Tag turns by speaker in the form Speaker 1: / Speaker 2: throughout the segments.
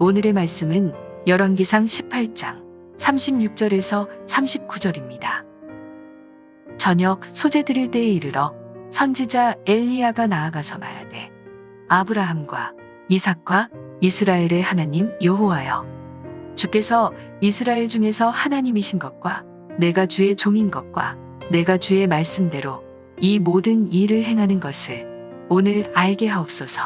Speaker 1: 오늘의 말씀은 열왕기상 18장 36절에서 39절입니다. 저녁 소재 드릴 때에 이르러 선지자 엘리야가 나아가서 말하되 아브라함과 이삭과 이스라엘의 하나님 여호와여, 주께서 이스라엘 중에서 하나님이신 것과 내가 주의 종인 것과 내가 주의 말씀대로 이 모든 일을 행하는 것을 오늘 알게 하옵소서.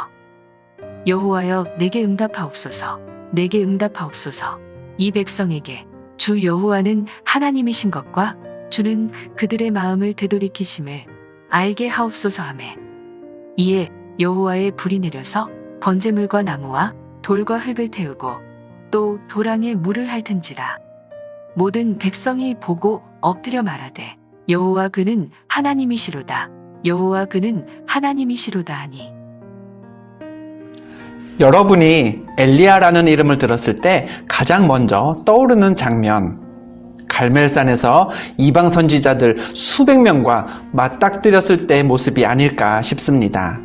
Speaker 1: 여호와여, 내게 응답하옵소서. 내게 응답하옵소서. 이 백성에게 주 여호와는 하나님이신 것과 주는 그들의 마음을 되돌이키심을 알게 하옵소서 하매, 이에 여호와의 불이 내려서 번제물과 나무와 돌과 흙을 태우고 또 도랑에 물을 핥은지라. 모든 백성이 보고 엎드려 말하되 여호와 그는 하나님이시로다. 여호와 그는 하나님이시로다 하니.
Speaker 2: 여러분이 엘리야라는 이름을 들었을 때 가장 먼저 떠오르는 장면, 갈멜산에서 이방 선지자들 수백 명과 맞닥뜨렸을 때의 모습이 아닐까 싶습니다.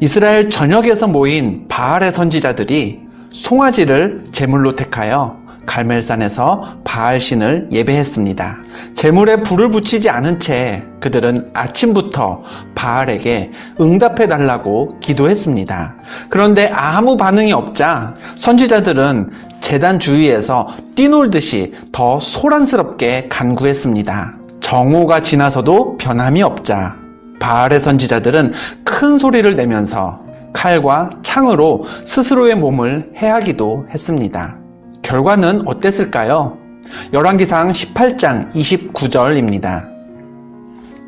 Speaker 2: 이스라엘 전역에서 모인 바알의 선지자들이 송아지를 제물로 택하여 갈멜산에서 바알신을 예배했습니다. 제물에 불을 붙이지 않은 채 그들은 아침부터 바알에게 응답해 달라고 기도했습니다. 그런데 아무 반응이 없자 선지자들은 제단 주위에서 뛰놀듯이 더 소란스럽게 간구했습니다. 정오가 지나서도 변함이 없자 바알의 선지자들은 큰 소리를 내면서 칼과 창으로 스스로의 몸을 해하기도 했습니다. 결과는 어땠을까요? 열왕기상 18장 29절입니다.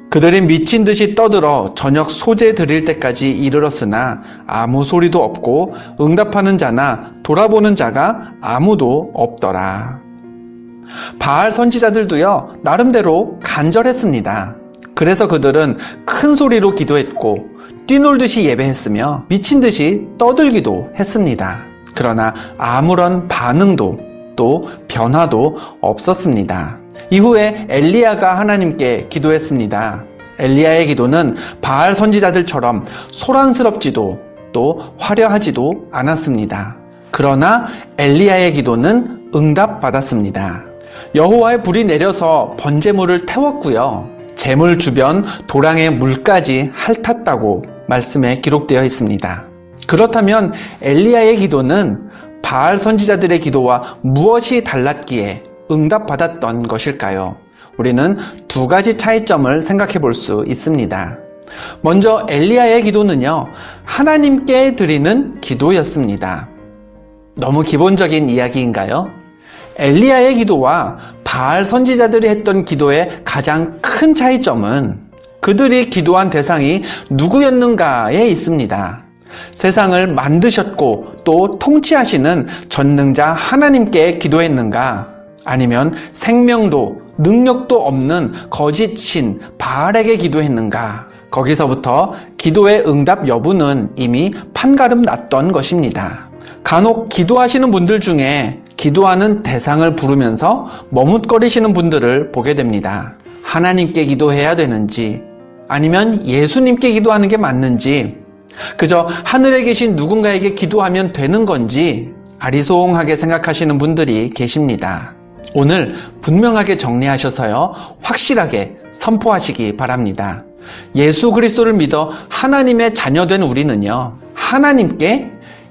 Speaker 2: 그들이 미친 듯이 떠들어 저녁 소재 드릴 때까지 이르렀으나 아무 소리도 없고 응답하는 자나 돌아보는 자가 아무도 없더라. 바알 선지자들도요, 나름대로 간절했습니다. 그래서 그들은 큰 소리로 기도했고 뛰놀듯이 예배했으며 미친 듯이 떠들기도 했습니다. 그러나 아무런 반응도 또 변화도 없었습니다. 이후에 엘리야가 하나님께 기도했습니다. 엘리야의 기도는 바알 선지자들처럼 소란스럽지도 또 화려하지도 않았습니다. 그러나 엘리야의 기도는 응답받았습니다. 여호와의 불이 내려서 번제물을 태웠고요, 제물 주변 도랑의 물까지 핥았다고 말씀에 기록되어 있습니다. 그렇다면 엘리야의 기도는 바알 선지자들의 기도와 무엇이 달랐기에 응답받았던 것일까요? 우리는 두 가지 차이점을 생각해 볼 수 있습니다. 먼저 엘리야의 기도는요, 하나님께 드리는 기도였습니다. 너무 기본적인 이야기인가요? 엘리야의 기도와 바알 선지자들이 했던 기도의 가장 큰 차이점은 그들이 기도한 대상이 누구였는가에 있습니다. 세상을 만드셨고 또 통치하시는 전능자 하나님께 기도했는가? 아니면 생명도 능력도 없는 거짓신 바알에게 기도했는가? 거기서부터 기도의 응답 여부는 이미 판가름 났던 것입니다. 간혹 기도하시는 분들 중에 기도하는 대상을 부르면서 머뭇거리시는 분들을 보게 됩니다. 하나님께 기도해야 되는지, 아니면 예수님께 기도하는 게 맞는지, 그저 하늘에 계신 누군가에게 기도하면 되는 건지 아리송하게 생각하시는 분들이 계십니다. 오늘 분명하게 정리하셔서요, 확실하게 선포하시기 바랍니다. 예수 그리스도를 믿어 하나님의 자녀된 우리는요, 하나님께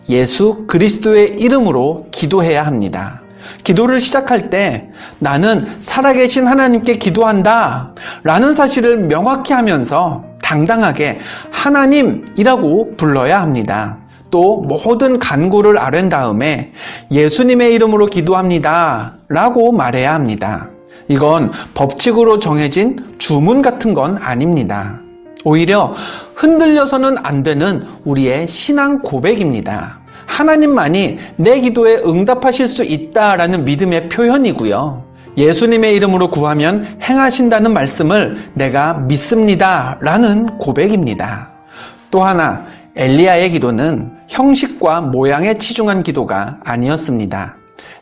Speaker 2: 예수 그리스도의 이름으로 기도해야 합니다. 기도를 시작할 때 나는 살아계신 하나님께 기도한다 라는 사실을 명확히 하면서 당당하게 하나님이라고 불러야 합니다. 또 모든 간구를 아랜 다음에 예수님의 이름으로 기도합니다 라고 말해야 합니다. 이건 법칙으로 정해진 주문 같은 건 아닙니다. 오히려 흔들려서는 안 되는 우리의 신앙 고백입니다. 하나님만이 내 기도에 응답하실 수 있다라는 믿음의 표현이고요, 예수님의 이름으로 구하면 행하신다는 말씀을 내가 믿습니다 라는 고백입니다. 또 하나, 엘리야의 기도는 형식과 모양에 치중한 기도가 아니었습니다.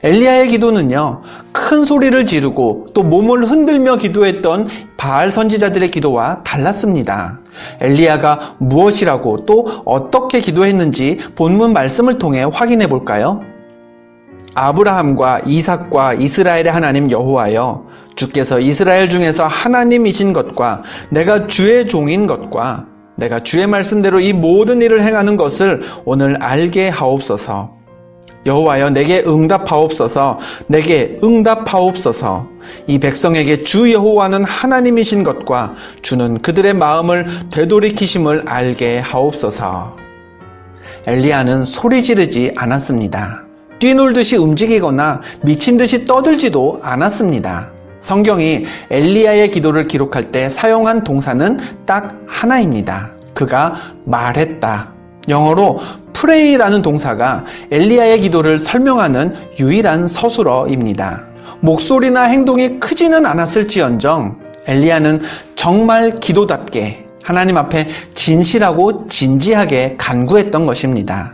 Speaker 2: 엘리야의 기도는요, 큰 소리를 지르고 또 몸을 흔들며 기도했던 바알 선지자들의 기도와 달랐습니다. 엘리야가 무엇이라고 또 어떻게 기도했는지 본문 말씀을 통해 확인해 볼까요? 아브라함과 이삭과 이스라엘의 하나님 여호와여, 주께서 이스라엘 중에서 하나님이신 것과 내가 주의 종인 것과 내가 주의 말씀대로 이 모든 일을 행하는 것을 오늘 알게 하옵소서. 여호와여, 내게 응답하옵소서. 내게 응답하옵소서. 이 백성에게 주 여호와는 하나님이신 것과 주는 그들의 마음을 되돌이키심을 알게 하옵소서. 엘리야는 소리 지르지 않았습니다. 뛰놀듯이 움직이거나 미친 듯이 떠들지도 않았습니다. 성경이 엘리야의 기도를 기록할 때 사용한 동사는 딱 하나입니다. 그가 말했다. 영어로 pray라는 동사가 엘리야의 기도를 설명하는 유일한 서술어입니다. 목소리나 행동이 크지는 않았을지언정 엘리야는 정말 기도답게 하나님 앞에 진실하고 진지하게 간구했던 것입니다.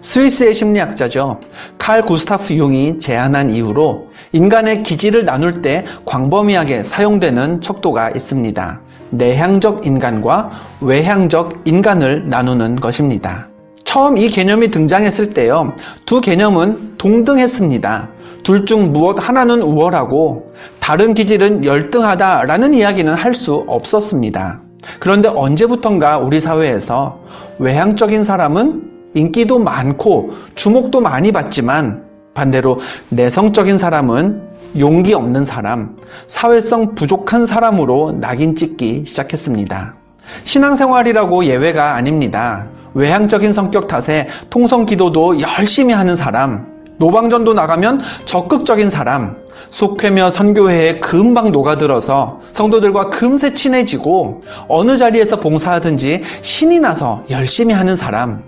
Speaker 2: 스위스의 심리학자죠. 칼 구스타프 융이 제안한 이유로 인간의 기질을 나눌 때 광범위하게 사용되는 척도가 있습니다. 내향적 인간과 외향적 인간을 나누는 것입니다. 처음 이 개념이 등장했을 때요, 두 개념은 동등했습니다. 둘 중 무엇 하나는 우월하고 다른 기질은 열등하다라는 이야기는 할 수 없었습니다. 그런데 언제부턴가 우리 사회에서 외향적인 사람은 인기도 많고 주목도 많이 받지만 반대로 내성적인 사람은 용기 없는 사람, 사회성 부족한 사람으로 낙인 찍기 시작했습니다. 신앙생활이라고 예외가 아닙니다. 외향적인 성격 탓에 통성 기도도 열심히 하는 사람, 노방전도 나가면 적극적인 사람, 속회며 선교회에 금방 녹아들어서 성도들과 금세 친해지고 어느 자리에서 봉사하든지 신이 나서 열심히 하는 사람,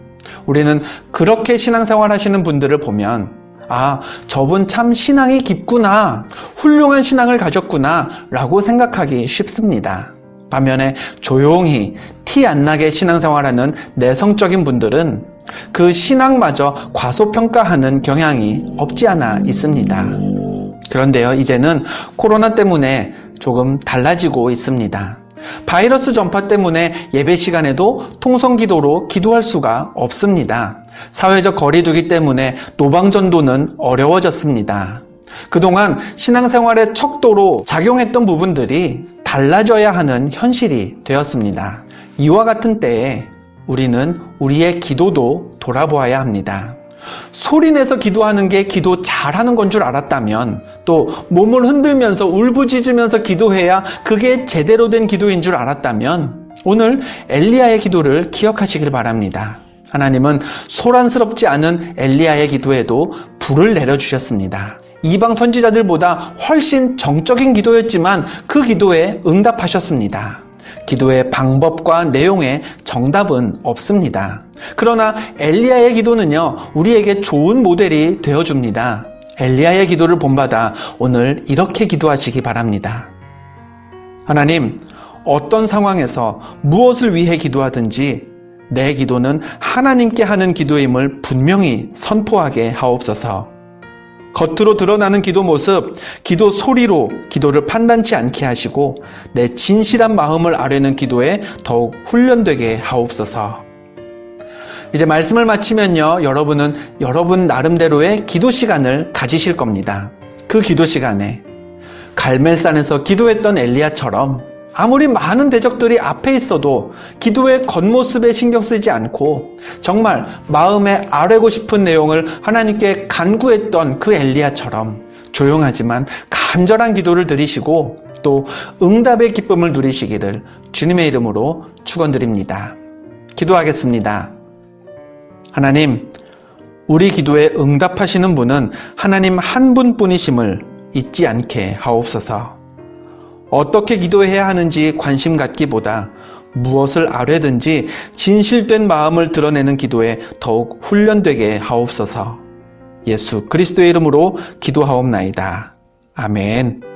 Speaker 2: 우리는 그렇게 신앙생활 하시는 분들을 보면 아, 저분 참 신앙이 깊구나, 훌륭한 신앙을 가졌구나 라고 생각하기 쉽습니다. 반면에 조용히 티 안 나게 신앙생활하는 내성적인 분들은 그 신앙마저 과소평가하는 경향이 없지 않아 있습니다. 그런데요, 이제는 코로나 때문에 조금 달라지고 있습니다. 바이러스 전파 때문에 예배 시간에도 통성기도로 기도할 수가 없습니다. 사회적 거리두기 때문에 노방전도는 어려워졌습니다. 그동안 신앙생활의 척도로 작용했던 부분들이 달라져야 하는 현실이 되었습니다. 이와 같은 때에 우리는 우리의 기도도 돌아보아야 합니다. 소리내서 기도하는 게 기도 잘하는 건 줄 알았다면, 또 몸을 흔들면서 울부짖으면서 기도해야 그게 제대로 된 기도인 줄 알았다면 오늘 엘리야의 기도를 기억하시길 바랍니다. 하나님은 소란스럽지 않은 엘리야의 기도에도 불을 내려주셨습니다. 이방 선지자들보다 훨씬 정적인 기도였지만 그 기도에 응답하셨습니다. 기도의 방법과 내용에 정답은 없습니다. 그러나 엘리야의 기도는요, 우리에게 좋은 모델이 되어줍니다. 엘리야의 기도를 본받아 오늘 이렇게 기도하시기 바랍니다. 하나님, 어떤 상황에서 무엇을 위해 기도하든지 내 기도는 하나님께 하는 기도임을 분명히 선포하게 하옵소서. 겉으로 드러나는 기도 모습, 기도 소리로 기도를 판단치 않게 하시고 내 진실한 마음을 아뢰는 기도에 더욱 훈련되게 하옵소서. 이제 말씀을 마치면요, 여러분은 여러분 나름대로의 기도 시간을 가지실 겁니다. 그 기도 시간에 갈멜산에서 기도했던 엘리야처럼 아무리 많은 대적들이 앞에 있어도 기도의 겉모습에 신경 쓰지 않고 정말 마음에 아뢰고 싶은 내용을 하나님께 간구했던 그 엘리야처럼 조용하지만 간절한 기도를 드리시고 또 응답의 기쁨을 누리시기를 주님의 이름으로 축원드립니다. 기도하겠습니다. 하나님, 우리 기도에 응답하시는 분은 하나님 한 분뿐이심을 잊지 않게 하옵소서. 어떻게 기도해야 하는지 관심 갖기보다 무엇을 아뢰든지 진실된 마음을 드러내는 기도에 더욱 훈련되게 하옵소서. 예수 그리스도의 이름으로 기도하옵나이다. 아멘.